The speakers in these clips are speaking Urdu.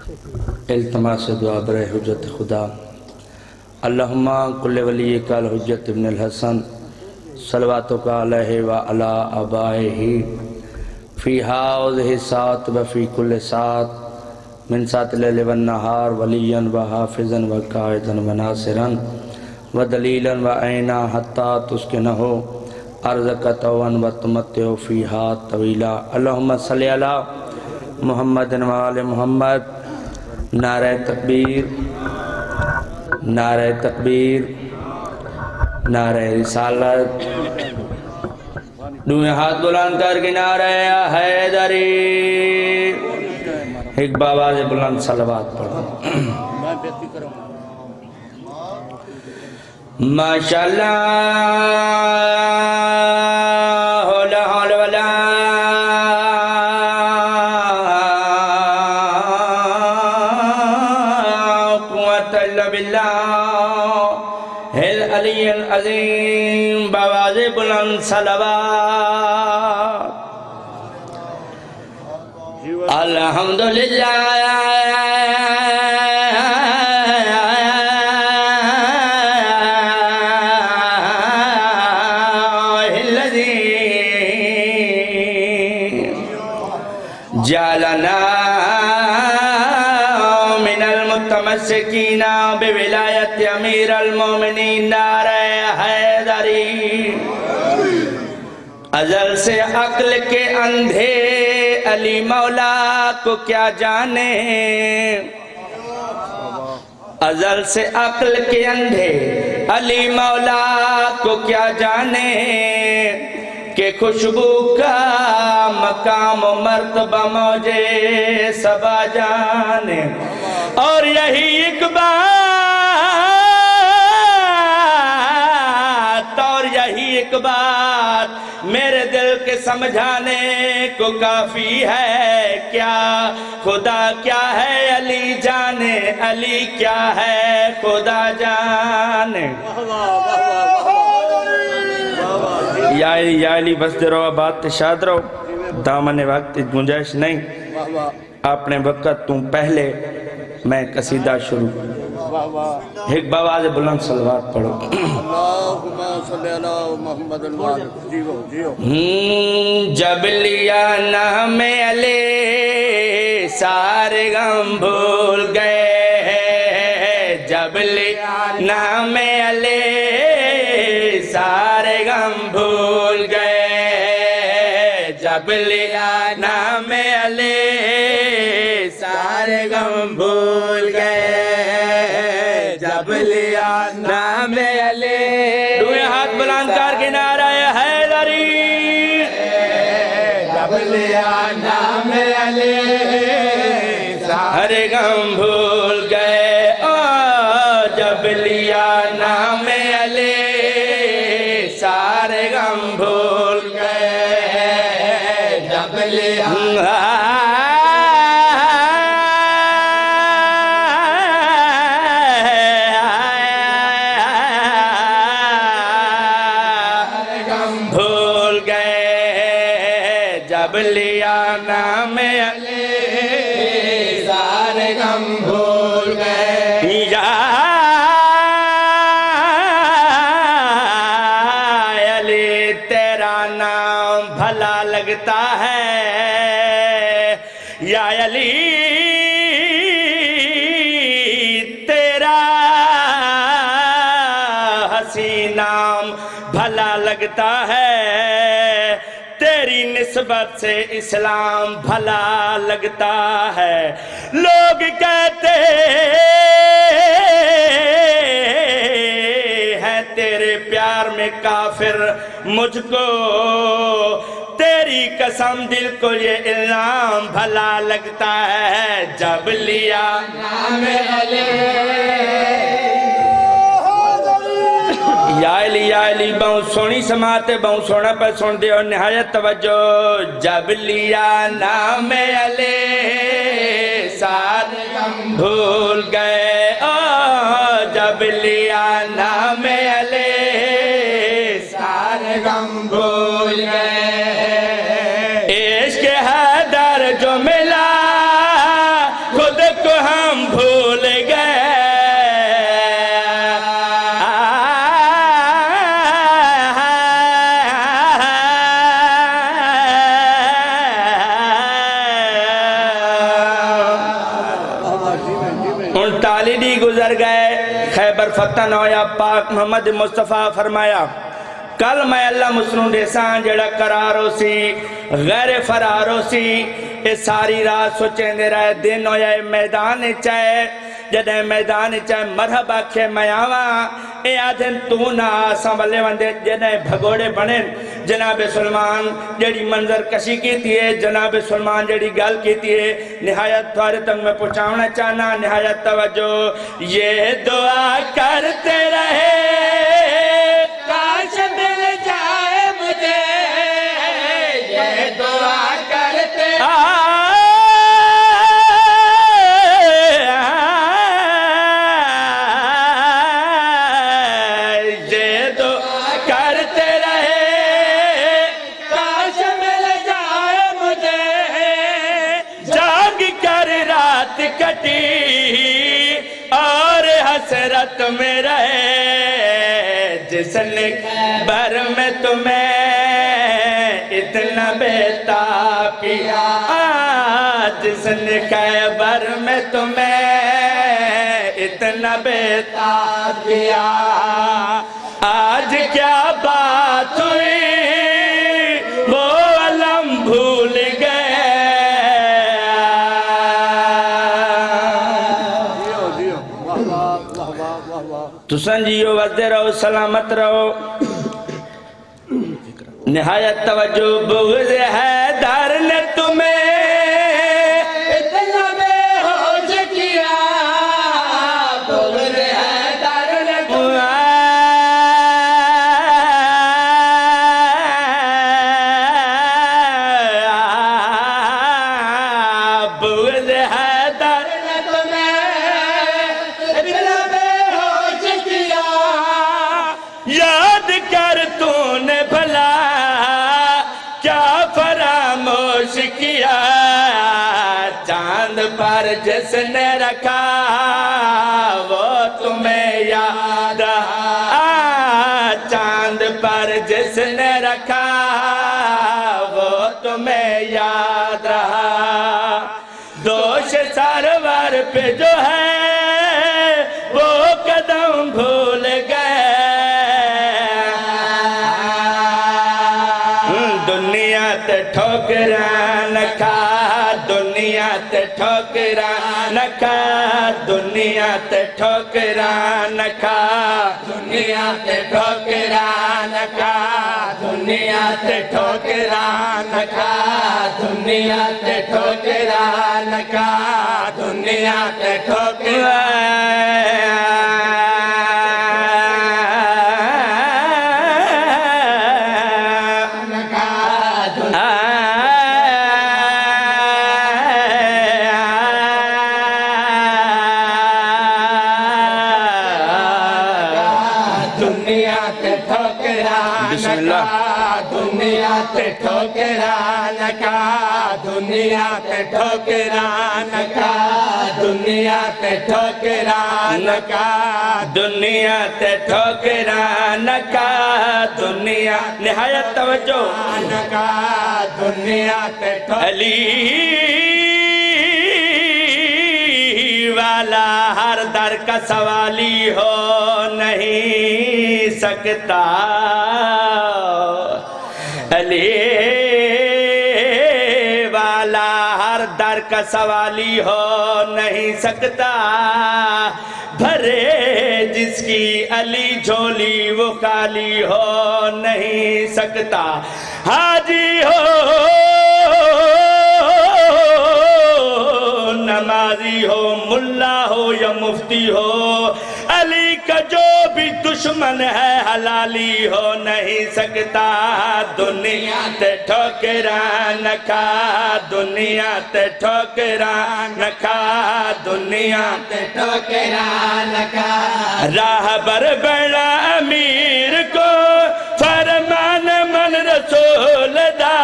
التماس دعا برے حجت خدا اللہم کل ولیک الحجت ابن الحسن صلواتک علیہ وعلا آبائہ فی ہذہ الساعۃ وفی کل ساعۃ من ساعۃ اللیل والنہار ولیا وحافظا وقائدا وناصرا ودلیلا وعینا حتی تسکنہ ارضک طوعا وتمتع فیہا طویلا اللہم صلی علی محمد وآل محمد۔ نعرہ تکبیر، نعرہ تکبیر، نعرہ رسالت، دوئیں ہاتھ بلند کر کے نعرہ حیدری، ایک باواز بلند صلوات پڑھو۔ ماشاءاللہ لا حول ولا العلی العظیم، باواز بلند صلوات۔ الحمدللہ الذی جعلنا متمسکین بولایت امیر المومنین نعرہ حیدری۔ ازل سے عقل کے اندھے علی مولا کو کیا جانے، ازل سے عقل کے اندھے علی مولا کو کیا جانے، کہ خوشبو کا مقام و مرتبہ موجے سبا جانے۔ اور یہی ایک بات، اور یہی ایک بات میرے دل کے سمجھانے کو کافی ہے، کیا خدا کیا ہے علی جانے، علی کیا ہے خدا جانے۔ یا علی بستے رہو، بات شاد رہو، دامن وقت گنجائش نہیں، اپنے وقت تم پہلے میں قصیدہ شروع، ایک باواز بلند صلوات پڑھو۔ اللہم صلی علی محمد جب لیا نام علی سارے غم بھول گئے، جب لیا نام علی سارے غم بھول گئے، جب لیا نام علی سارے غم بھول گئے، جب لیا نام علی۔ دوئے ہاتھ بلند کر کے نعرہ حیدری، جب لیا نام علی سارے غم بھول گئے، جب لیا نام علی سارے غم بھول گئے، جب لیا بھول گئے، جب لیا نام علی سارے غم بھول گئے۔ یا علی تیرا نام بھلا لگتا ہے، یا علی تیرا حسین نام بھلا لگتا ہے، تیری نسبت سے اسلام بھلا لگتا ہے۔ لوگ کہتے ہیں تیرے پیار میں کافر، مجھ کو تیری قسم دل کو یہ الزام بھلا لگتا ہے، جب لیا نام علی۔ یا علی بہت سونی سماعت، بہت سونا پہ سن دے اور نہایت توجہ۔ جب لیا نام علی سارے غم بھول گئے، جب لیا نام علی سارے غم بھول گئے۔ عشق حیدر جو ملا خود کو والدی گزر گئے، خیبر فتح نہ ہویا، پاک محمد مصطفیٰ فرمایا کل میں اللہ مسلم دیسان جڑا قرارو سی غیر فرارو سی، اے ساری رات سوچیں دے رہے دن ہویا میدان چاہے، جدیں میدان چاہے مرحبا کھے میں آواں، اے آدھن تو نہ آساں بلے وندے جدیں بھگوڑے بنیں جناب سلمان جڑی منظر کشی کی تیئے، جناب سلمان جڑی گل کی تیئے، نہایت تھوارے تنگ میں پہنچاؤنا چاہنا، نہایت توجہ یہ دعا کرتے رہے کاش مل جائے مجھے، یہ دعا کرتے حسرت میں رہے جس نے بر میں تمہیں اتنا بیتاب کیا، جس نے خیبر میں تمہیں اتنا بیتاب کیا، آج کیا بات ہوئی وہ علم بھول گئے۔ تو سنجیو وزدے رہو سلامت رہو، نہایت توجہ بغض حیدر نے تمہیں اتنا بے ہوش کیا، بغض حیدر نے تمہیں بغض حیدر نے تمہیں اتنا بے ہوش کیا، یاد کر تو نے بھلا کیا فراموش کیا، چاند پر جس نے رکھا وہ تمہیں یاد رہا، چاند پر جس نے رکھا وہ تمہیں یاد رہا، دوش سرور پہ جو ہے وہ قدم بھول گئے، دنیا تے ٹھوکران کھا، دنیا تے ٹھوکران کھا، دنیا تے ٹھوکران کھا، دنیا تے ٹھوکران کھا، دنیا تے ٹھوکران کھا، دنیا تے ٹھوکران کھا، دنیا تے ٹھوکران بسم اللہ دنیا تے ٹھوکران کا، دنیا تے ٹھوکران کا، دنیا تے ٹھوکران کا، دنیا تے ٹھوکران کا، دنیا نہایت توجہ کا، دنیا تے علی والا ہر در کا سوالی ہو نہیں سکتا، علی والا ہر در کا سوالی ہو نہیں سکتا، بھرے جس کی علی جھولی وہ خالی ہو نہیں سکتا، حاجی ہو نمازی ہو ملا ہو یا مفتی ہو، علی کا جو بھی دشمن ہے حلالی ہو نہیں سکتا، دنیا تے ٹھوکران کھا، دنیا تے ٹھوکران کھا، دنیا تے ٹھوکران کھا، راہبر بڑا امیر کو فرمان من رسول دا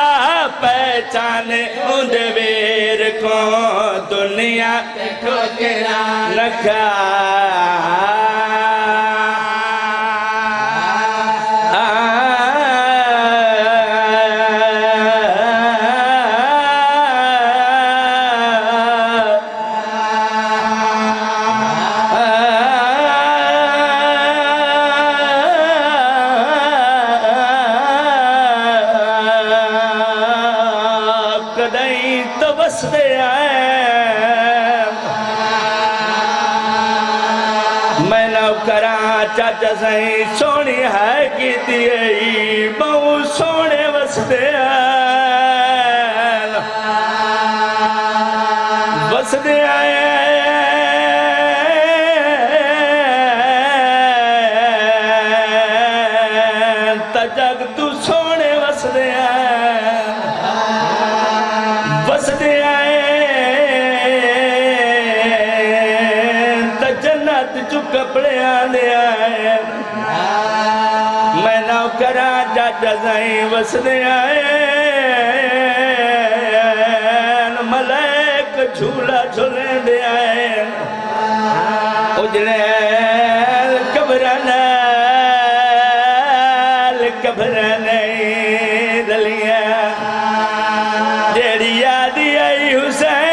پہچان اند ویر کو، دنیا تے ٹھوکران کھا، کراں چاچا سائیں سونی ہے کی دیئی بہو سونے وسدے وسدے آئے تجگ تو سونے وسدے وسدے آئے جنت چو کپڑے آنے آئے میں ناو کراں چاچا سائیں وسدے آئے ملائک جھولا جھولیں دے آئے اجلیل کبرانال کبرانائی دلیاں جیڑی یادی آئی حسین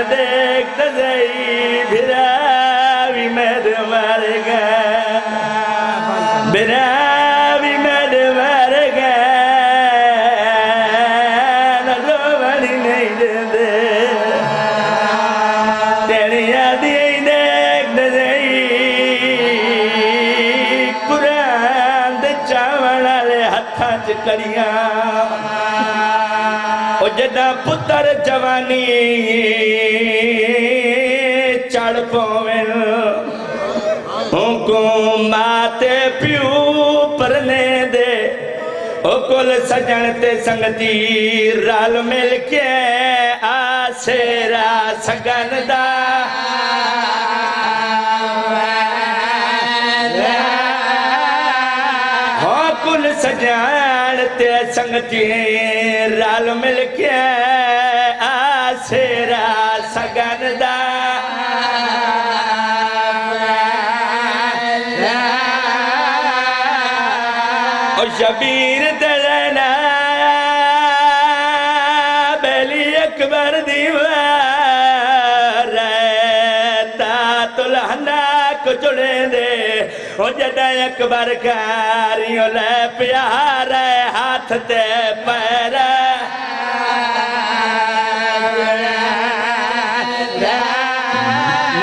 دیکھ تزائی بھراوی مہد مار گا بھراوی مہد مار گا نظوانی نہیں دے دے تیری یادی آئی دیکھ تزائی قرآن دے چاوڑا لے ہتھاں چکڑیاں او جدہ پتر جوانی چڑھ پوین حکومات پیو پرنے دے او کل سجن تے سنگتی رال مل کے آسیرا سگن دا کل سجن تے سنگتی رال مل کے آسیرا سگن دا او شبیر دلنا بیلی اکبر دیوار رہتا تلہنا کو جڑے دے او جدہ اکبر کاریوں لے پیار ہاتھ تے پیر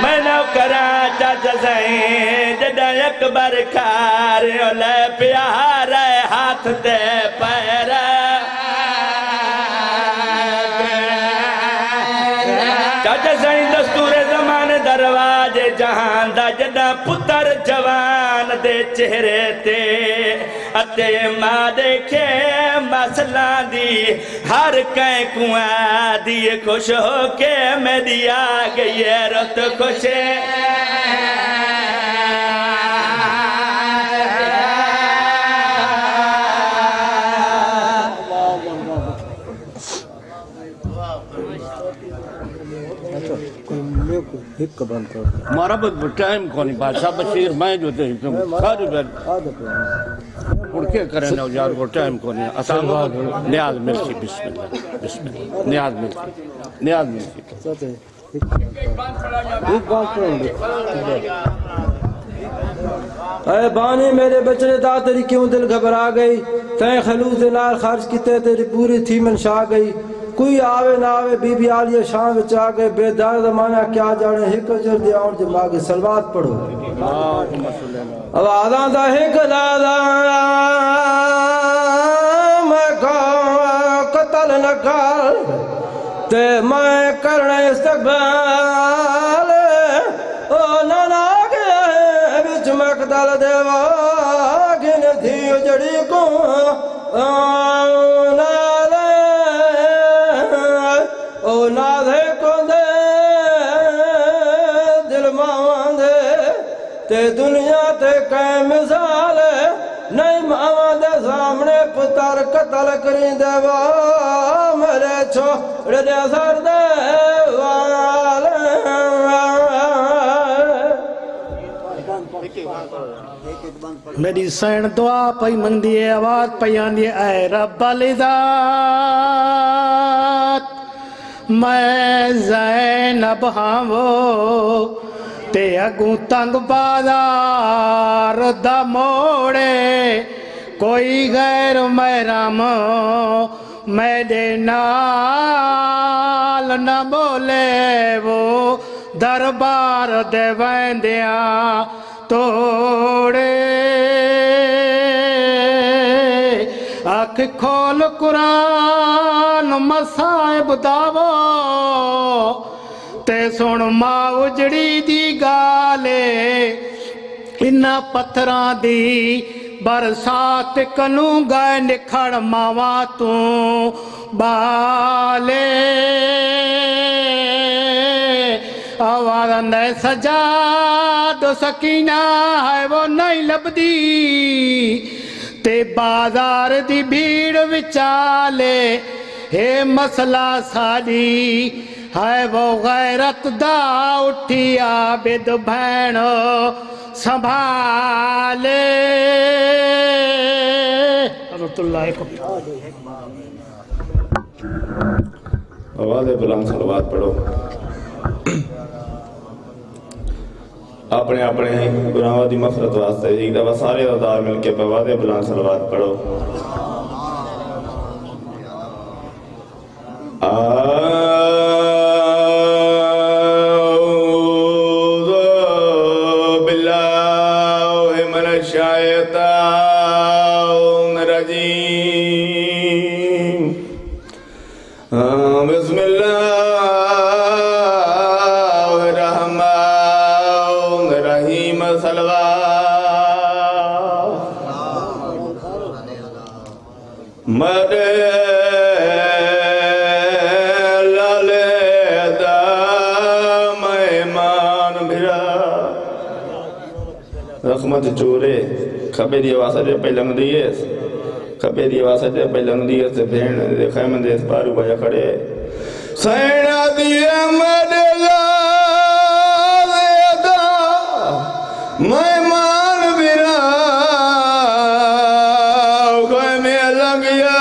میں نو کراں چاچا سائیں جدہ اکبر کاریوں لے پیار ہاتھ تے پیر چاچا سائیں دستور زمان درواج جہان دا جدہ پتر جوان دے چہرے تے اتے ماں دیکھے مسئلہ دی ہر کہیں کنواں دی خوش ہو کے میں دیا گئی ہے رت خوشے ہمارا بہت ٹائم کونی بادشاہ بشیر میں جو تھے ساری بیٹ اڑکے کریں نوجار کو ٹائم کونی اسام نیاز ملکی بسم اللہ بسم اللہ نیاز ملکی نیاز ملکی اے بانی میرے بچڑے دا تیری کیوں دل گھبرا گئی تین خلوص نال خرچ کیتے تیری پوری تھی منشا گئی کوئی آوے نہ آوے بی بی آلیہ شام وچ آ گئے بے دار زمانہ کیا جانے ہک جلدی آؤں جو ماں کی سلوات پڑھو آوازاں دا ہک دادا میں کہوں قتل نہ کر تے میں کرنے استقبال او نانا گئے بچ مقتل دیوا گن تھی اجڑی کو او نادھے کو دے دل ماں دے تے دنیا تے کئی مثال نہیں ماں دے سامنے پتر قتل کریں دے وا میرے چھوڑ دے سر دے وال میری سین دعا پئی مندی آواز پئی آندی اے رب العزت میں زینب ہاں تے اگوں تنگ بازار دا موڑے کوئی غیر محرم میرے نال نہ بولے وہ دربار دے ویندیاں توڑے اکھ کھول قرآن مصائب داو تے سن ماں اجڑی دی گالے انہاں پتھراں دی برسات کنوں گئے نکھڑ ماواں تو بالے آواز اندے سجاد سکینہ ہے وہ نہیں لبدی تے بازار دی بھیڑ وچالے ہے مسئلہ ساڈی ہے وہ غیرت دا اٹھی عابد بھین سنبھالے حضرت اللہ کو آواز بلند صلوات پڑھو اپنے اپنے گناہوں دی مغفرت واسطے ایک دفعہ سارے عزادار مل کے آواز بلند صلوات پڑھو اعوذ باللہ من الشیطان الرجیم بسم اللہ الرحمن الرحیم صلوات مرے رحمت چورے کھبے دی آواز جے پہلنگ دیئے کھبے دی آواز جے پہلنگ دیئے سے بھین دے خیمن دے سپارو بھایا کھڑے سینہ دی احمد لازیدہ مہمان برا خیمے لگیا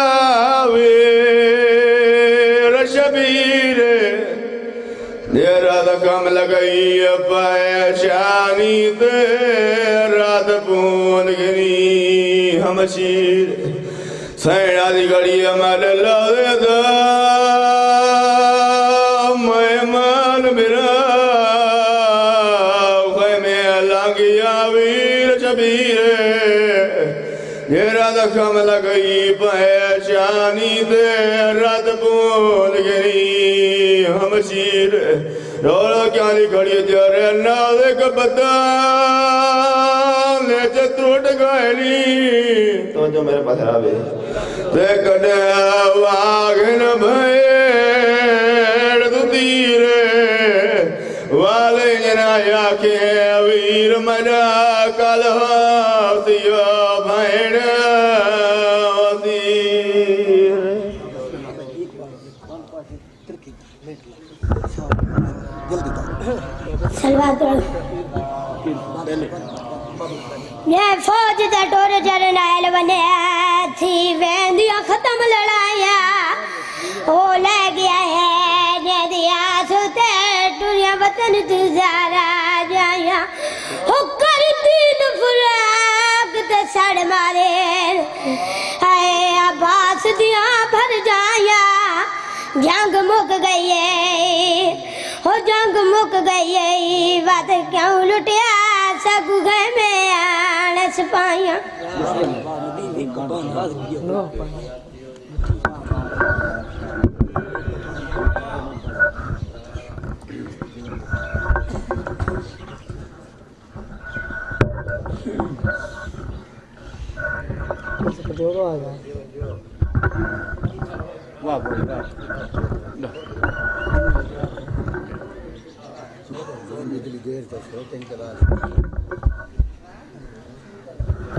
ویر شبیر دیرہ دکم لگئی پہشانی دے پوندگنی ہمشیر سینہ دی گڑی عمل اللہ دے دا مہمان برا خیمے لانگیا ویر شبیر گیرہ دکھم لگئی پہشانی دے رات پوندگنی ہمشیر روڑا کیانی گھڑی دیارے نازے کبتا ٹوٹ گئلی تو جو میرے پاس راوے دیکھ دے واغن بھیڑ تو تیرے والے جنایا کے ویر منا کل ہاتھیا بھیڑ سلوات یہ فوج دا ٹور چرن آئل بنے تھی ویندیا ختم لڑایا وہ لے گیا ہے ندیا سوتے دنیا وطن تزارا جایا ہو کر دین فراق تے سڑ مارے اے عباس دیا بھر جایا جنگ مک گئی ہے ہو جنگ مک گئی ہے بات کیوں لٹیا سگو گئے میں آنے سپاہیاں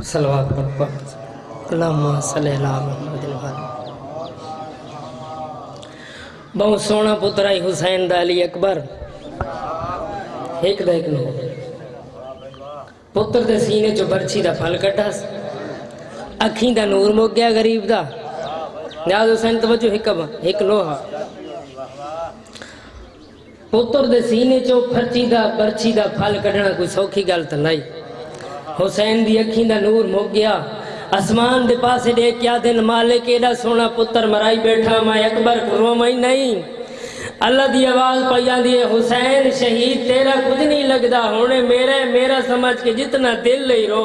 صلوات پڑھ اللہم صلی اللہ محمد الوالد بہت سونا پترائی حسین دا علی اکبر ایک دا ایک نو پتر دے سینے جو برچی دا پھل کٹا اکھیں دا نور مک گیا غریب دا نیاز حسین توجہ ایک لوہا پتر دے سینے چو برچی دا پھل کٹنا کوئی سوکھی گل تا نہیں حسین دی اکھیں دا نور مک گیا آسمان دے پاسے دیکھ کیا دن مالک ایڈا سونا پتر مرائی بیٹھا میں اکبر رو میں نہیں اللہ دی آواز پڑھیاں دیئے حسین شہید تیرا کچھ نہیں لگدا ہونے میرا سمجھ کے جتنا دل لئی رو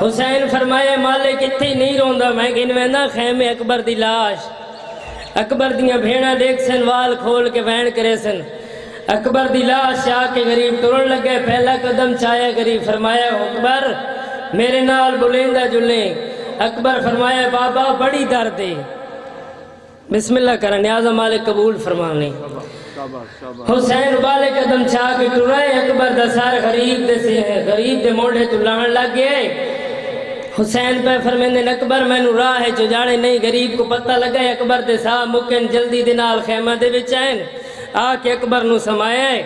حسین فرمایا مالک اتھے ہی نہیں روندہ میں گنویندہ خیمے اکبر دی لاش اکبر دیاں بھیڑا دیکھ سن وال کھول کے وین کرے سن اکبر دی لاش آ کے غریب ٹرن لگے پہلا قدم چایا غریب فرمایا اکبر میرے نال بلیندہ جلیں اکبر فرمایا بابا بڑی درد ہے بسم اللہ کرا نیازہ مالک قبول فرمانے حسین بالے قدم چاہ کے ٹرائے اکبر دا سار غریب دے موڑے تو لہن لگ گئے حسین پہ فرمیندے اکبر میں نو راہ ہے جو جانے نہیں غریب کو پتہ لگا ہے اکبر دے ساہ مکن جلدی دنال خیمہ دے بچائن آ کے اکبر نو سمایا ہے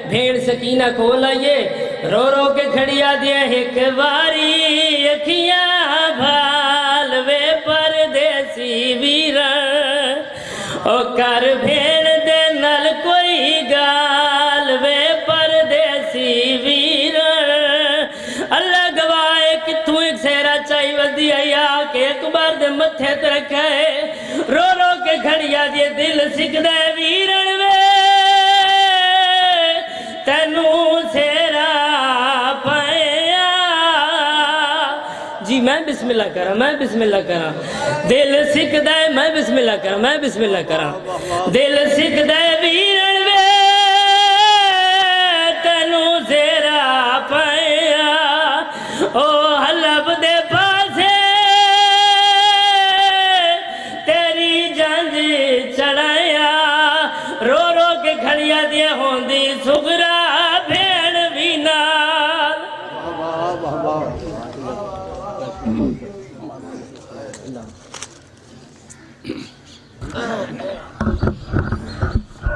بھیڑ سکینہ کھول آئیے رو رو کے کھڑیا دیا ایک باری اکھیاں بھال وے پردیسی ویرن او کر بھیڑ دے نل کوئی گال وے پردیسی ویرن اللہ گواہ کہ تو ایک سہرہ چاہی ودی آیا کہ اکبر دے متھے ترکھے رو رو کے کھڑیا دیا دل سکھ دے ویرن وے تینو سیرا پایا جی میں بسم اللہ کرا دل سکھ دے میں بسم اللہ کرا دل سکھ دے ویرن وے تینو سیرا پایا او حلب دے پاسے تیری جنج چڑھایا رو رو کے کھڑیا دیا ہوندی سغرا بھیڑ بھی نال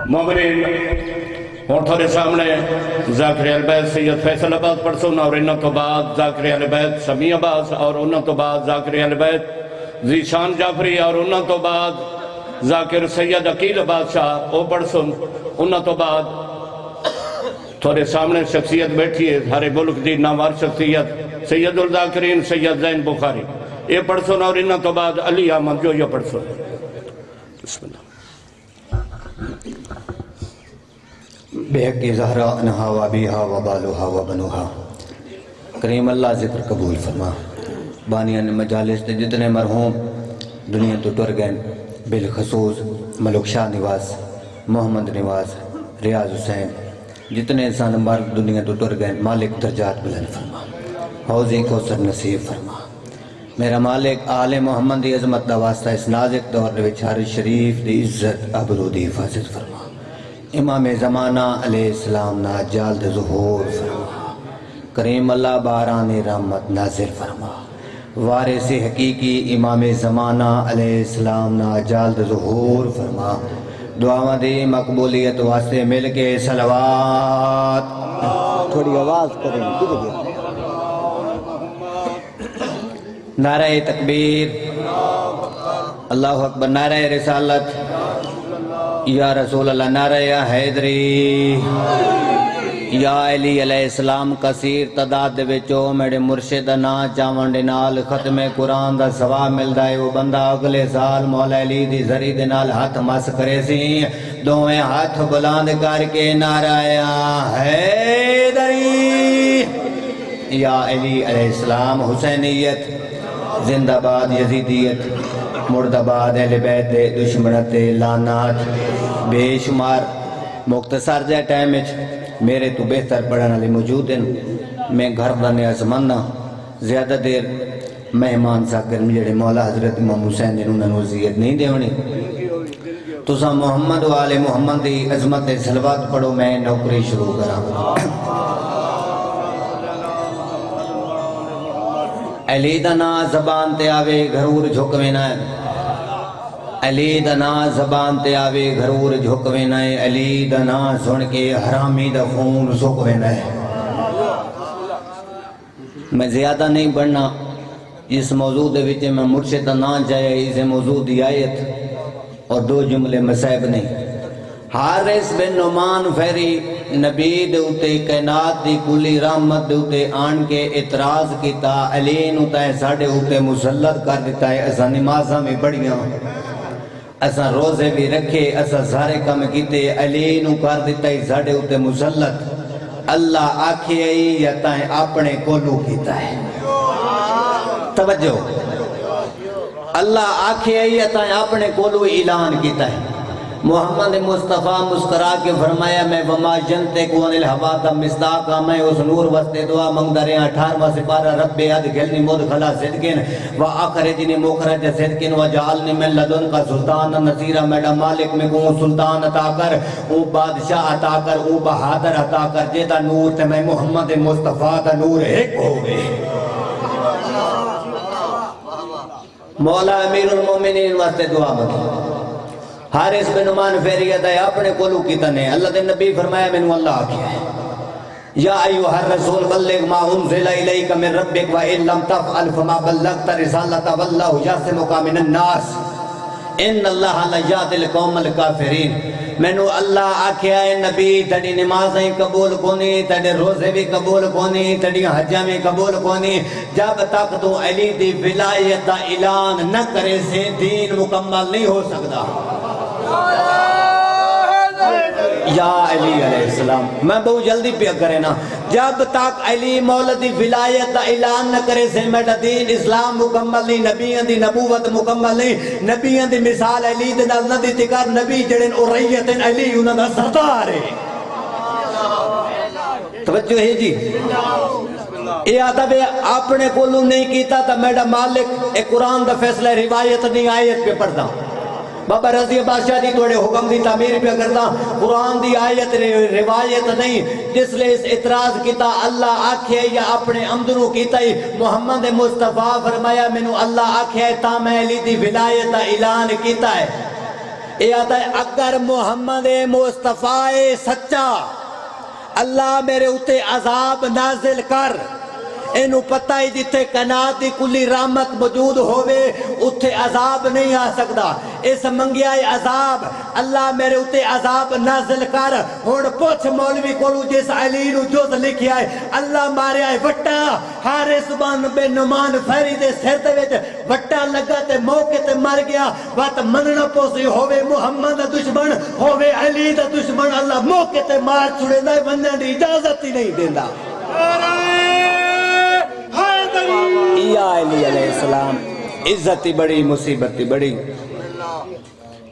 مومنین اور تھوڑے سامنے ذاکر اہل بیت سید فیصل عباس پڑسن اور انہوں تو بعد ذاکر اہل بیت سمیع عباس اور انہوں تو بعد ذاکر اہل بیت ذیشان جعفری اور انہوں تو بعد ذاکر سید عقیل عباس شاہ او پڑسن انہوں تو بعد تھوڑے سامنے شخصیت بیٹھی ہے ہر ملک دی نامور شخصیت سید الذاکرین سید زین بخاری یہ پڑسن اور انہوں تو بعد علی احمد جو یہ پڑسن بسم اللہ بحق زہرا انہا و بیہا و بالوہا و بنوہا کریم اللہ ذکر قبول فرما بانیان مجالس تے جتنے مرحوم دنیا تو ٹر گئن بالخصوص ملک شاہ نواز محمد نواز ریاض حسین جتنے انسان مرد دنیا تو ٹر گئن مالک درجات بلند فرما حوضی کوثر نصیب فرما میرا مالک آل محمد دی عظمت دا واسطہ اس نازک دور وچ ہر شریف دی عزت ابرو دی حفاظت فرما امام زمانہ علیہ السلام نا جالد ظہور فرما کریم اللہ باران رحمت نازل فرما وارث حقیقی امام زمانہ علیہ السلام نا جالد ظہور فرما دعا دی مقبولیت واسطے مل کے صلوات تھوڑی آواز کریں نعرہ تکبیر اللہ اکبر نعرہ رسالت یا رسول اللہ نعرہ یا حیدری یا علی علیہ السلام کثیر تعداد دے وچوں میرے مرشد نا چاون دے نال ختم قرآن دا ثواب ملدا ہے وہ بندہ اگلے سال مولا علی دی زری دے نال ہاتھ مس کرے سی دوویں ہاتھ بلند کر کے نعرہ یا حیدری یا علی علیہ السلام حسینیت زندہ باد یزیدیت مرد آباد اہل بیت دے دشمنت لعنات بے شمار مختصر جائے ٹائم میرے تو بہتر پڑھنے والے موجود ہیں میں گھر بنے ازمانہ زیادہ دیر مہمان ساکر جڑے مولا حضرت امام حسین نے انہوں نے وزیت نہیں دیونی تو سا محمد و آل محمد دی عظمت صلوات پڑھو میں نوکری شروع کرا علی دنا زبان تے آوے گھرور جھکوینا ہے علی دنا زبان تے آوے گھرور جھکوینا ہے علی دنا سن کے حرامی دا خون سکوینا ہے میں زیادہ نہیں بڑھنا اس موضوع دے وچے میں مرشد نہ جائے اس موضوع دی آیت اور دو جملے مسائب نہیں حارث بن نعمان فہری نبی دے اتے کائنات دی کلی رحمت دے اتے آن کے اعتراض کیتا علی نو تے ساڈے اتے مسلط کر دیتا ہے اساں نمازاں میں بڑیاں اساں روزے بھی رکھے اساں سارے کام کیتے علی نو کر دیتا ہے ساڈے اتے مسلط اللہ آکھے یا تائیں اپنے کولو کیتا ہے توجہ اللہ آکھے یا تائیں اپنے کولو اعلان کیتا ہے محمد مصطفیٰ مسکرا کے فرمایا میں وما جنتے کو انل ہوا دا مصداقا میں اس نور وستے دعا منگ دریں 18واں سپارہ رب ادخلنی مدخلا صدقین و اخرجنی مخرج صدقین و جعلنی من لدن کا سلطان نصیرہ میڈا مالک میں کو سلطان عطا کر او بادشاہ عطا کر او بہادر عطا کر جیتا نور تے میں محمد مصطفیٰ دا نور ایک ہوئے مولا امیر المومنین واسطے دعا منگی حارث بن نعمان فیریت ہے اپنے کولو کی تنے اللہ دے نبی فرمایا منو اللہ کیا ہے یا ایوہ الرسول بلغ ما انزل الیک من ربک و ان لم تفعل فما بلغت رسالت واللہ یعصمک من الناس ان اللہ لیہدی القوم الکافرین منو اللہ آکھیا ہے نبی تڑی نمازیں قبول کونی تڑے روزے بھی قبول کونی تڑی حجہ میں قبول کونی جب تک تو علی دی ولایت دا اعلان نہ کرے سے دین مکمل نہیں ہو سکتا یا علی علیہ السلام میں بہت جلدی پیا کرے نا جب تک علی مولا دی ولایت دا اعلان نہ کرے سے میڈا دین اسلام مکمل نہیں نبیان دی نبوت مکمل نہیں نبیان دی مثال علی دی نال ندی تکار نبی جڑن اوریتن علی انہاں دا سردار ہے توجہ ہے جی اے آدھا اپنے کولو نہیں کیتا تا میڈا مالک ایک قرآن دا فیصلہ روایت نہیں آیت پہ پڑھتا بابا رضی بادشاہ دی توڑے حکم دی تعمیر پہ کرتا قرآن دی آیت روایت نہیں جس لئے اس اعتراض کیتا اللہ آکھے یا اپنے امدنوں کیتا ہی محمد مصطفیٰ فرمایا منو اللہ آکھے تا میں علی دی ولایت اعلان کیتا ہے یہ آتا ہے اگر محمد مصطفیٰ سچا اللہ میرے اتے عذاب نازل کر اینو پتہ ہی جتے کائنات دی کلی رحمت موجود ہوئے اتھے عذاب نہیں آ سکتا اس منگیا عذاب اللہ میرے اتے عذاب نازل کر ہون پوچھ مولوی کولو جس علی نو جوز لکھیا ہے اللہ مارے آئے وٹا حارث بن نعمان فیری دے سر دے وچ وٹا لگا تے موقع تے مر گیا وقت مننا پوسی ہوئے محمد دا دشمن ہوئے علی دا دشمن اللہ موقع تے مار چھڑے دا بندے دی اجازت ہی نہیں دیندا یا علی علیہ السلام عزتی بڑی مصیبتی بڑی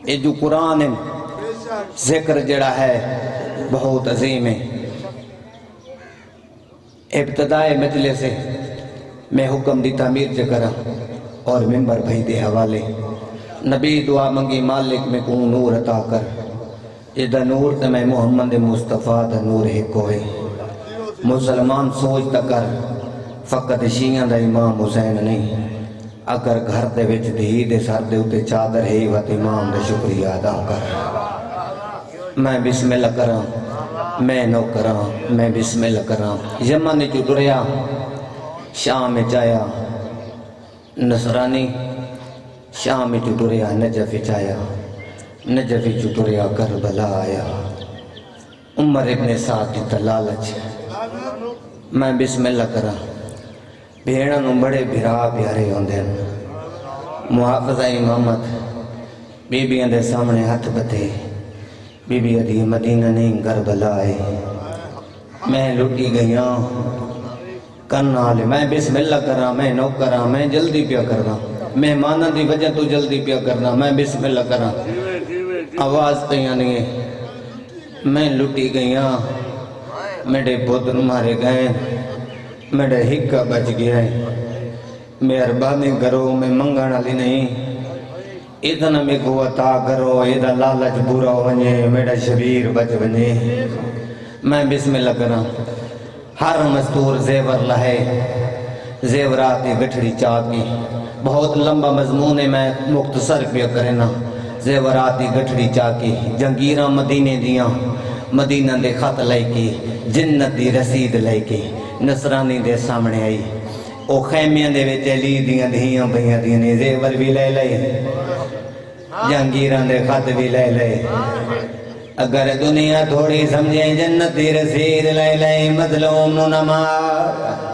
یہ جو قرآن ذکر جڑا ہے بہت عظیم ہے ابتدائے مجلے سے میں حکم دی تعمیر چکرا اور ممبر بھائی دے حوالے نبی دعا منگی مالک میں کو نور عطا کر یہ دا نور تے میں محمد مصطفیٰ دا نور ہے کوئی مسلمان سوچتا کر فقط شیعہ دا امام حسین نہیں اگر گھر دے وچ دھی دے سر دے اتے چادر ہے وقت امام دا شکریہ ادا کر میں بسم اللہ کراں میں نو کراں میں بسم اللہ کراں یمن جو دریا شام چایا نصرانی شام جو دریا نجف چایا نجف جو دریا کربلا آیا عمر ابن سعد دی تلالچ میں بسم اللہ کراں بھیڑا نو بڑے بھرا پیارے ہوندے ہیں محافظہ امامت بی بی اندے سامنے ہاتھ بتے بی بی ادھی مدینہ نہیں کربلا آئے میں لٹی گئیاں کرنا لے میں بسم اللہ کراں میں نو کراں میں جلدی پیا کرنا مہمانہ دی وجہ تو جلدی پیا کرنا میں بسم اللہ کراں آواز تیاں نہیں میں لٹی گئیاں میرے بودن مارے گئے میرے ہکا بچ گیا ہے مہربانی کرو میں منگانا لی نہیں اتنا میں کو عطا کرو ادھا لالچ برا ونجے میرا شبیر بچ ونجے میں بسم اللہ کراں ہر مستور زیور لہے زیوراتی گٹھڑی چاکی بہت لمبا مضمون ہے میں مختصر پیا کرنا زیوراتی گٹھڑی چاکی جنگیرہ مدینے دیاں مدینہ دے خط لائے کی جنت دی رسید لائے کی نصرانی دے سامنے آئی او خیمیاں دے وچ علی دیاں دھیاں بھیاں دیاں زیور بھی لے لے جنگیران دے خط بھی لے لے اگر دنیا تھوڑی سمجھے جنتی رسید لے لے مظلوم نو نمار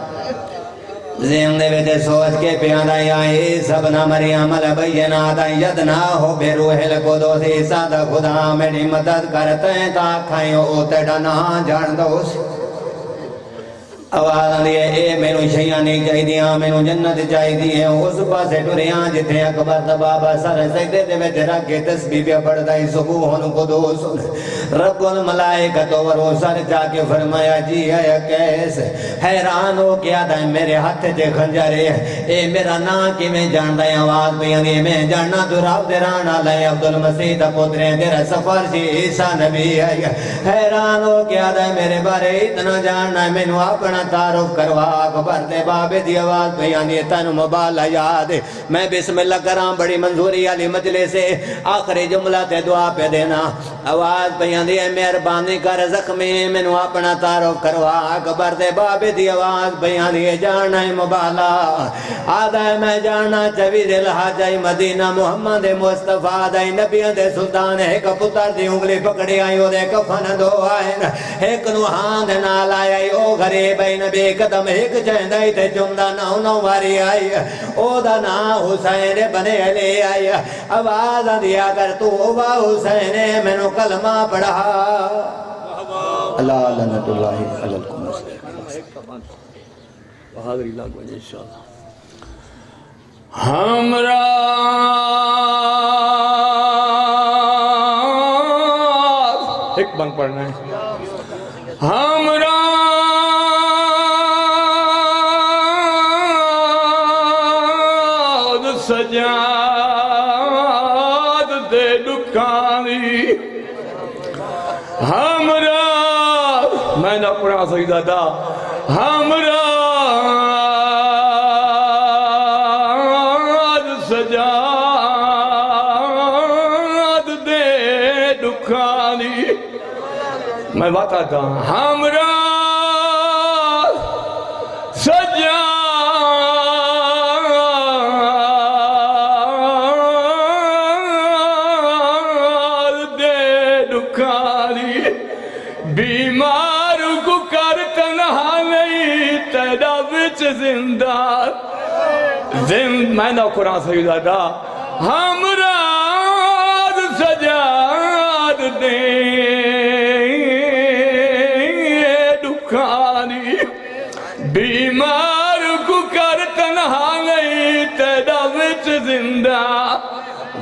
ذہن دے وچ سوچ کے پیادا یا عیسیٰ ابن مریم البینات یدنا ہو بے روح القدس عیسیٰ دا خدا میری مدد کرتے ہیں تا کھائیوں او تیڑا نہ جان دو آواز لیے اے مینو شیعہ نہیں چاہی دیا مینو جنت چاہی دی ہے اس پاسے ٹریاں جتھے اکبر دا بابا سر سجدے دے وچ رکھ کے تسبیح پہ پڑھدا ہے سبوح قدوس رب الملائکۃ ورو سر جا کے فرمایا جی ہے کیس حیران ہو کے آدھا میرے ہاتھ تے خنجر ہے اے میرا نا کی میں جاندا ہے آواز بیانی میں جاننا تو رب دے رانا لے عبد المسیح دا پترے تیرا سفر سی عیسیٰ نبی ہے حیران ہو کے آدھا میرے بارے اتنا جاننا ہے مینو اپنا تعارف کروا اکبر دے بابے دی آواز بیانی تن مبالہ یاد میں بسم اللہ کرام بڑی منظوری علی مجلس سے آخری جملہ تے دعا پہ دینا آواز بیانی ہے مہربانی کر زخمی منو اپنا تعارف کروا اکبر دے بابے دی آواز بیانی ہے جانا ہے مبالہ آدھا ہے میں جانا چوید الحاجہ مدینہ محمد مصطفیٰ دائی نبیان دے سلطان ایک پتر دی انگلی پکڑی آئی او دے کفن دو آئین ایک نوحان دے نال آئی او غریب نبی قدم ایک جہندائی تے جمدہ نو واری آئی او دا نا حسین بنے لے آئی آواز دیا کر تو با حسین منو کلمہ پڑھا اللہ لعنت اللہ علیکم بہادری لاغو انشاءاللہ ہمراہ ایک بند پڑھنا ہے ہمراہ سجاد دے دکانی ہمراہ میں نہ پڑھا سکتا تھا ہمراہ سجاد دے دکانی میں بتاتا ہوں ہمراہ سجاد بیمار کو کر تنہا نہیں تیرا بچ زندہ میں نہ قرآن سجدہ دا ہمراہ سجاد دے دکھانی بیمار کو کر تنہا نہیں تیرا بچ زندہ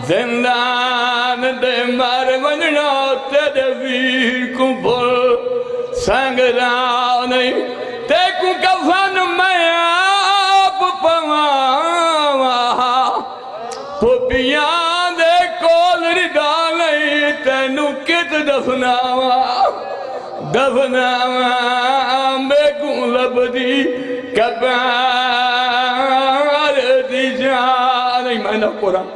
زندان دے مر مننا تیرے ویر کو بول سنگران تے کو کفن میں آپ پواں پھپیاں دے کول ردان تینو کت دفناواں بے کو لب دی کبار دی جان میں نہ قرآن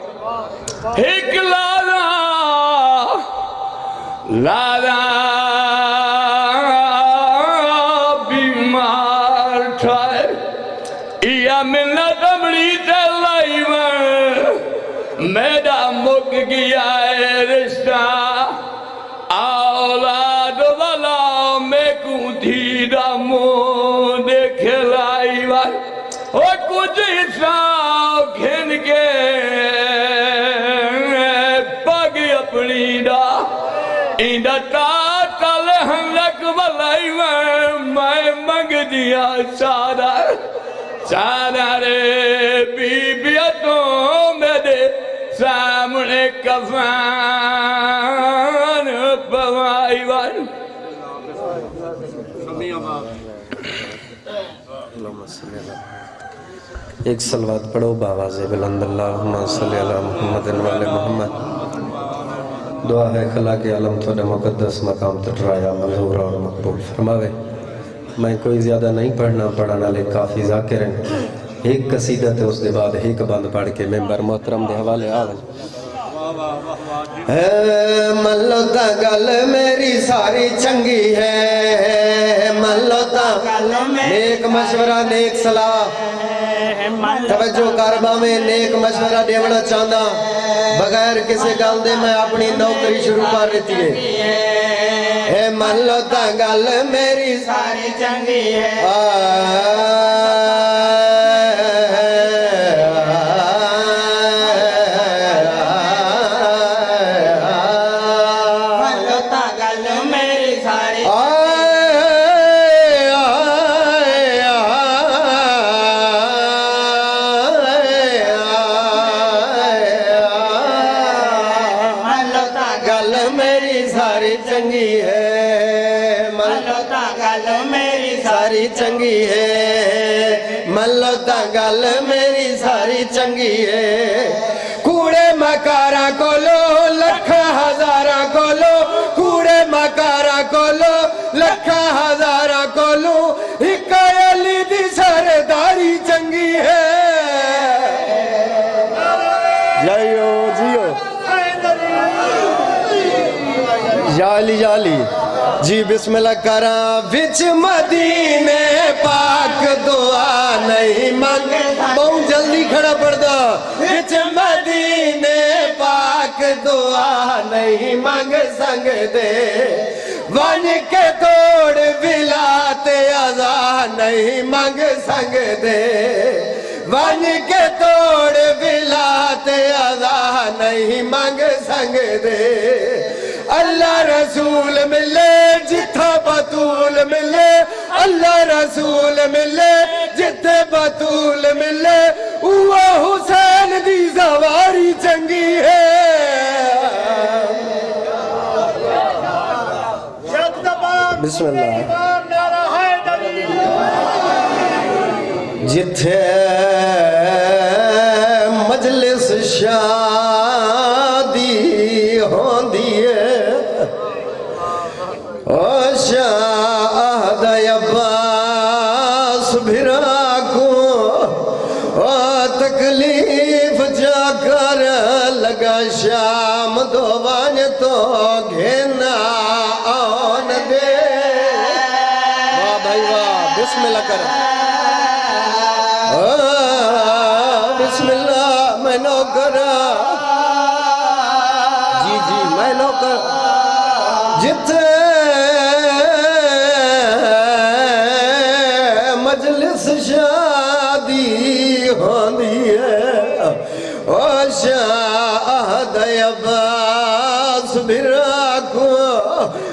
ایک لالا بیمار ٹھائے یا ملنا دمڑی دلائی میرا مک گیا ہے رشتہ اولاد والا میں کو دھیرا مون دیکھ لائی وہ کچھ حصہ گھن کے ایندہ تاتل ہنلک بلائی میں منگ دیا چادر بی بیتوں میرے سامنے کفن پوائی ایک صلوات پڑھو باواز بلند اللہم صلی اللہ محمد والے محمد دعا ہے خلا کے عالم تھوڑے مقدس مقام تٹرایا منظور اور مقبول فرماوے میں کوئی زیادہ نہیں پڑھنا لے کافی ذاکر ہیں ایک قصیدہ تے اس دے بعد ایک بند پڑھ کے ممبر محترم دے حوالے آویں ملو تا گل میری ساری چنگی ہے ملو تا نیک مشورہ نیک صلاح توجہ کاربا میں نیک مشورہ دیونا چاہنا بغیر کسی گل دے میں اپنی نوکری شروع کر دیتی ہے اے من لو تا گل میری ساری چنگی ہے چنگی ہے ملو تا گل میری ساری چنگی ہے کوڑے مکارا کولو لکھا ہزارا کولو کوڑے مکارا کولو لکھا ہزارا کولو ایک علی دی سرداری چنگی ہے جائیو جیو جالی جالی جی بسم اللہ کرا وچ مدینے پاک دعا نہیں منگ بہت جلدی کھڑا پڑ دو وچ مدینے پاک دعا نہیں منگ سنگ دے ون کے توڑ ولات عزا نہیں منگ سنگ دے ون کے توڑ ولات عزا نہیں منگ سنگ دے اللہ رسول ملے جتھا بطول ملے اللہ رسول ملے جتھے بطول ملے اوہ حسین دی زواری چنگی ہے بسم اللہ جتھے مجلس شادی ہوندی ہے شاہد عباس بھرا کو تکلیف جا کر لگا شام دو وان تو گھینا آن دے واہ بھائی واہ بسم اللہ کر بسم اللہ میں نوکر جی جی میں نوکر جتنے مجلس شادی ہوندی ہے او شاہد عباس بھرا کو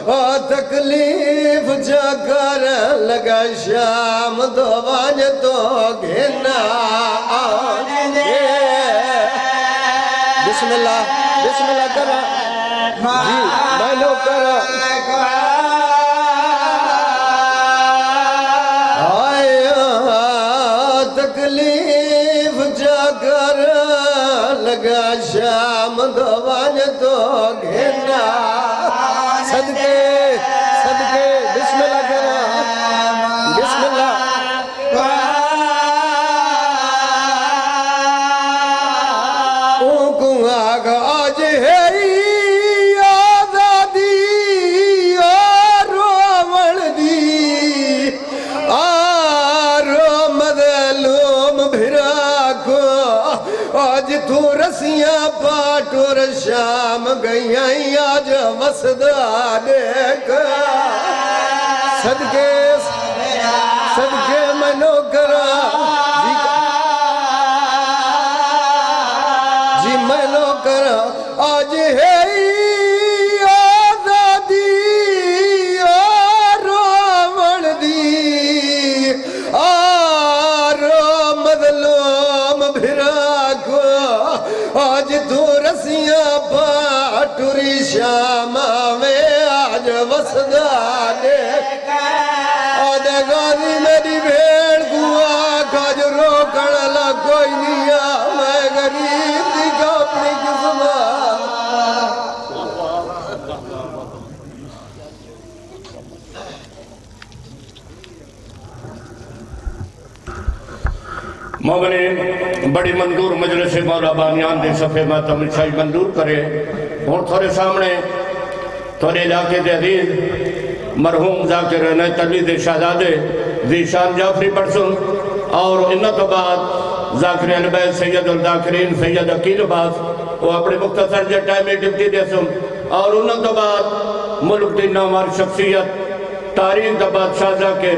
او تکلیف جا کر لگا شام دو واج تو گھنا آنے دے بسم اللہ کرا جی میں لو کرا تکلیف جا کر لگا شام دوان تو گھنا صدقے بسم اللہ کرا بسم اللہ کو آگا آج ہے آزادی آرو من دی آج تو رسیاں پاٹور شام گئیں آج وسدہ دیکھ صدقے میں نوکرہ جی میں نوکرہ آج ہے آزادی آرو من دی آرو مظلوم بھرا آج تو رسیاں پاٹوری شام میں آج وسدہ دیکھ آدھے غازی میری بھیڑ کو آکھا جو روکڑ لگ کوئی نہیں میں غریب دیکھا اپنی قسمہ مومنین بڑی منظور مجلس مولا بانیان دے صفحے ماتم شاہی منظور کرے اور تھوڑے سامنے تھوڑے علاقے دے عزیز مرحوم ذاکر نئے تلوید شہزادے ذیشان جعفری پڑسن اور انہ تو بعد ذاکرین بیت سید الذاکرین سید عقیل عباس وہ اپنے مختصر جے ٹائم ڈپٹی دے سن اور انہوں تو بعد ملک دی نامار شخصیت تاریخ دا بادشاہ ذاکر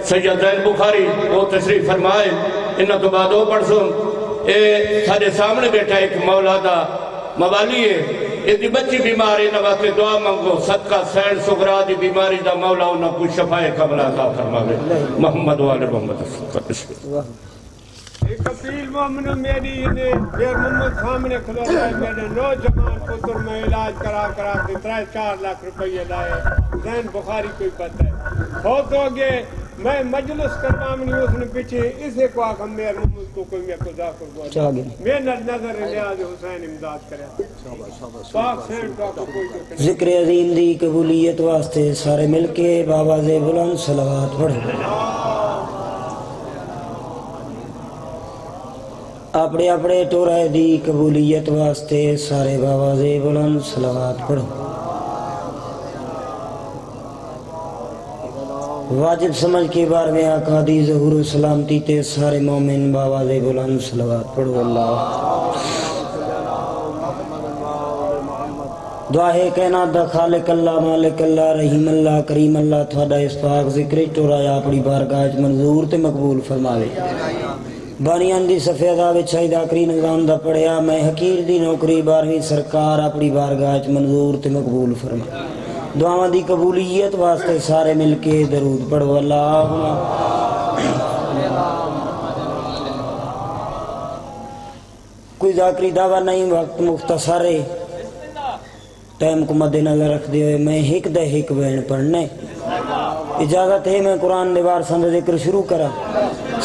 سید زین بخاری وہ تشریف فرمائے انہوں تو بعد وہ پڑھ سن اے سارے سامنے بیٹھا ایک مولا دا موالی ہے ایدی بچی بیماری نواستے دعا منگو صدقہ سین سغرا دی بیماری دا مولا انہوں کو شفائے قبل عذاب فرماوے محمد والے محمد بسم اللہ ایک اپیل مومنو میری انہیں پھر محمد سامنے کھلوتا ہے میرے نوجوان پتر میں علاج کرا کے 3-4 لاکھ روپے لائے زین بخاری کوئی پتہ ہے بہت ہو گئے میں مجلس کرنا منی اس نے پیچھے اسے کو آگا میرے محمد کو کوئی میں کو ذاکر گوا میں نظر نیاز حسین امداد کرے پاک سین کو کوئی ذکر عظیم دی قبولیت واسطے سارے مل کے بابا دے بلند صلوات پڑھو اپنے اپنے ٹورائے دی قبولیت واسطے سارے بابا دے بلند صلوات پڑھو واجب سمجھ کے بار میں آقا دی ظہور و سلامتی تے سارے مومن بابا دے بلند صلوات پڑھو اللہ دعا ہے کائنات دا خالق اللہ مالک اللہ رحیم اللہ کریم اللہ تھوڑا اس پاک ذکر ٹورایا اپنی بارگاہ منظور تے مقبول فرماوے بانیان دی صفحہ دا وچھائی دا آخری نظام دا پڑھیا میں حقیر دی نوکری 12ویں سرکار اپنی بارگاہ منظور تے مقبول فرما دعاواں دی قبولیت واسطے سارے مل کے درود پڑھو اللہم کوئی ذاکری دعویٰ نہیں وقت مختصر ہے ٹائم کو مد نظر رکھ دے ہوئے میں ہک دے ہک بین پڑھنے اجازت ہے میں قرآن نوار سند ذکر شروع کرا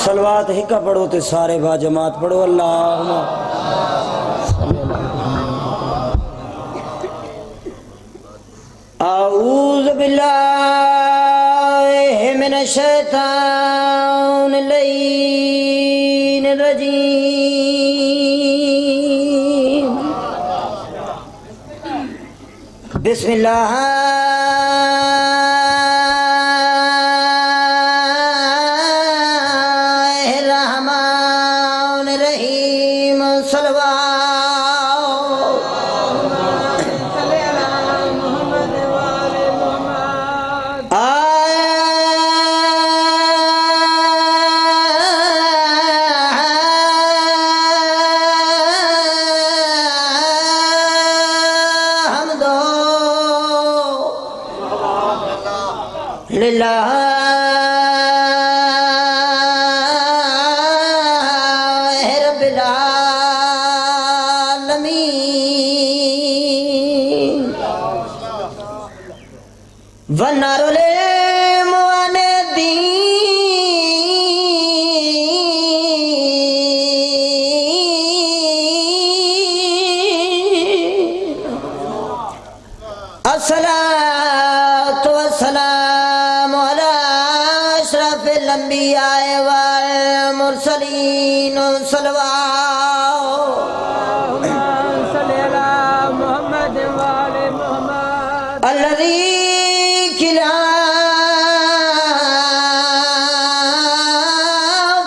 صلوات ہکا پڑھو تے سارے با جماعت پڑھو اللہم اعوذ باللہ من الشیطان اللعین الرجیم بسم اللہ الرحمن الرحیم رب العالمین ونار لموان الدین الصلاة والسلام على اشرف الانبیاء والمرسلین الذي كلا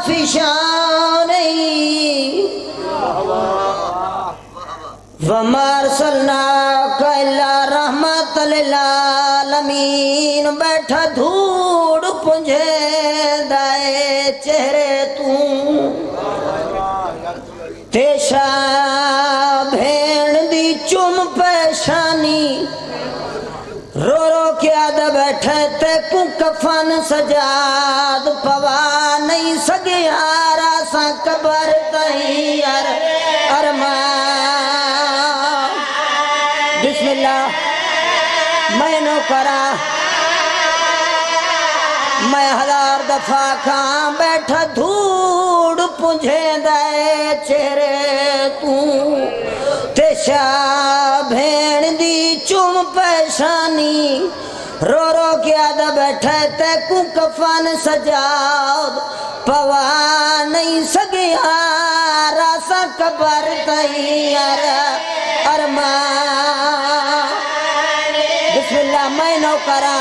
في شانه وما ارسلناك الا رحمة للعالمین بیٹھا دھوڑ پنجے دائے چہرے تیشا بھین دی چم پیشانی رو رو کیا دا بیٹھے تے کو کفن سجاد پوا نہیں سگے آرا سا قبر تہیر ارمان بسم اللہ میں نو کرا میں 1000 دفعہ کھاں بیٹھا دھوڑ پنجھے دائے چہرے تیشا بھین دی چم پیشانی رو رو کیا دا بیٹھے تے کو کفن سجاد پوا نہیں سگے آرا سا قبر تہیر ارمان بسم اللہ میں نو کرا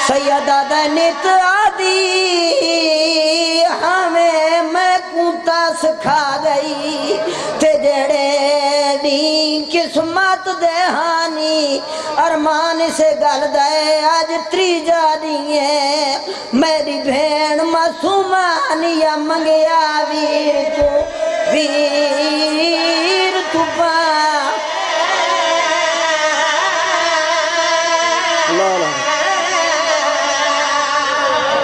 سیدہ دا نیت آدھی ہمیں میں کوتا سکھا گئی تے جڑے دی قسمت دہانی ارمان سے گل دے آج تریجا دیئے میری بھین معصومانی یا منگیا ویر تو پا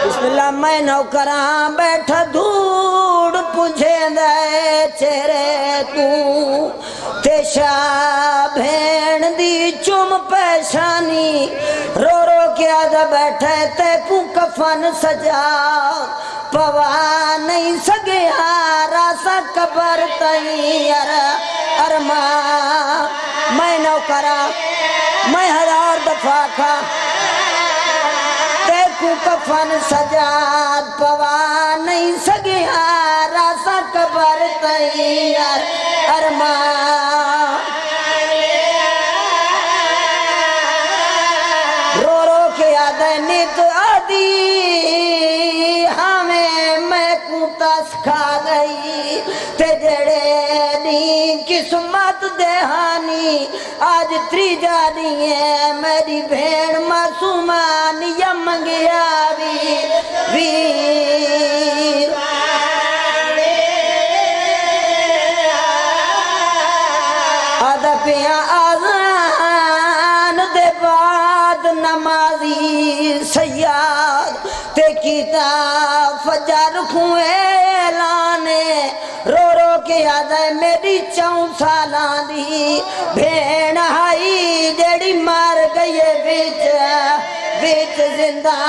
بسم اللہ میں نوکراں بیٹھا دھوڑ پوچھے دے چہرے تو تیشا بھین دی چم پیشانی رو رو کے آدھا بیٹھے تے کو کفن سجا پوا نہیں سگیا راسا قبر تیر ارماں میں نوکراں میں ہزار دفعہ کھا کو کفن سجاد پوا نہیں سگیا راسا قبر تیار ارمان رو رو کے نیت آدھی ہمیں میں کوتا سکھا گئی تے جڑے دی قسمت دہانی آج تریجا دیئے میری بھین معصومان یا منگیا ویر آدھا پیاں آذان دے بعد نمازی سیاد تے کتاب فجر کھوئے اعلانے رو رو کے یاد ہے میری 4 سالاں دی بھین ہائی جڑی مار گئی وچ زندہ